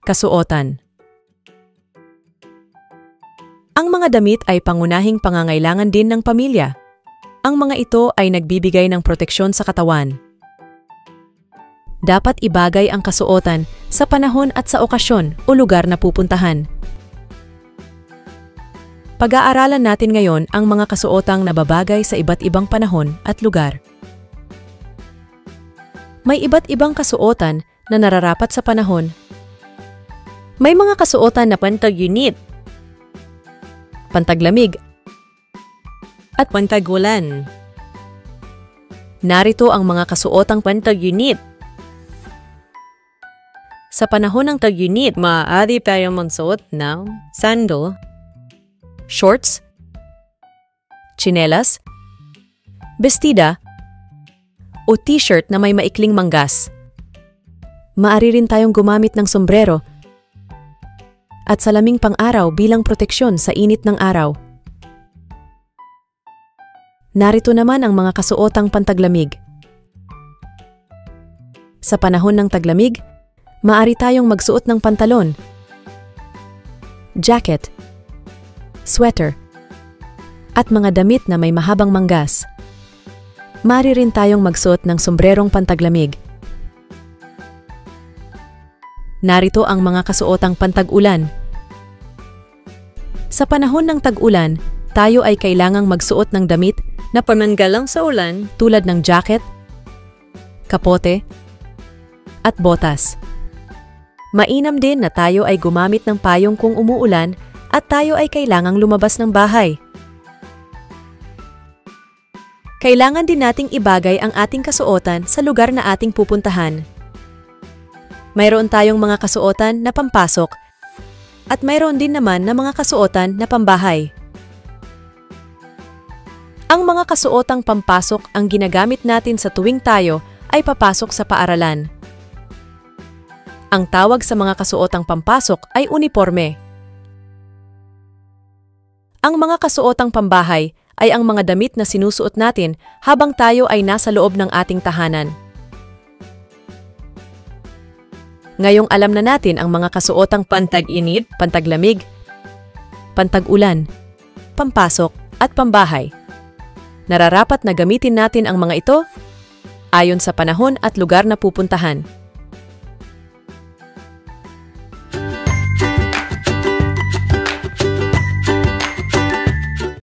Kasuotan. Ang mga damit ay pangunahing pangangailangan din ng pamilya. Ang mga ito ay nagbibigay ng proteksyon sa katawan. Dapat ibagay ang kasuotan sa panahon at sa okasyon o lugar na pupuntahan. Pag-aaralan natin ngayon ang mga kasuotang nababagay sa iba't ibang panahon at lugar. May iba't ibang kasuotan na nararapat sa panahon. May mga kasuotan na pantag-init, pantaglamig, at pantagulan. Narito ang mga kasuotang pantag-init. Sa panahon ng tag-init, maaari tayong magsuot ng sandal, shorts, tsinelas, bestida, o t-shirt na may maikling manggas. Maaari rin tayong gumamit ng sombrero at salaming pang-araw bilang proteksyon sa init ng araw. Narito naman ang mga kasuotang pantaglamig. Sa panahon ng taglamig, maaari tayong magsuot ng pantalon, jacket, sweater, at mga damit na may mahabang manggas. Maaari rin tayong magsuot ng sombrerong pantaglamig. Narito ang mga kasuotang pantag-ulan. Sa panahon ng tag-ulan, tayo ay kailangang magsuot ng damit na pamanggalang sa ulan tulad ng jacket, kapote, at botas. Mainam din na tayo ay gumamit ng payong kung umuulan at tayo ay kailangang lumabas ng bahay. Kailangan din nating ibagay ang ating kasuotan sa lugar na ating pupuntahan. Mayroon tayong mga kasuotan na pampasok at mayroon din naman na mga kasuotan na pambahay. Ang mga kasuotang pampasok ang ginagamit natin sa tuwing tayo ay papasok sa paaralan. Ang tawag sa mga kasuotang pampasok ay uniporme. Ang mga kasuotang pambahay ay ang mga damit na sinusuot natin habang tayo ay nasa loob ng ating tahanan. Ngayong alam na natin ang mga kasuotang pantag-init, pantaglamig, pantag-ulan, pampasok at pambahay. Nararapat na gamitin natin ang mga ito ayon sa panahon at lugar na pupuntahan.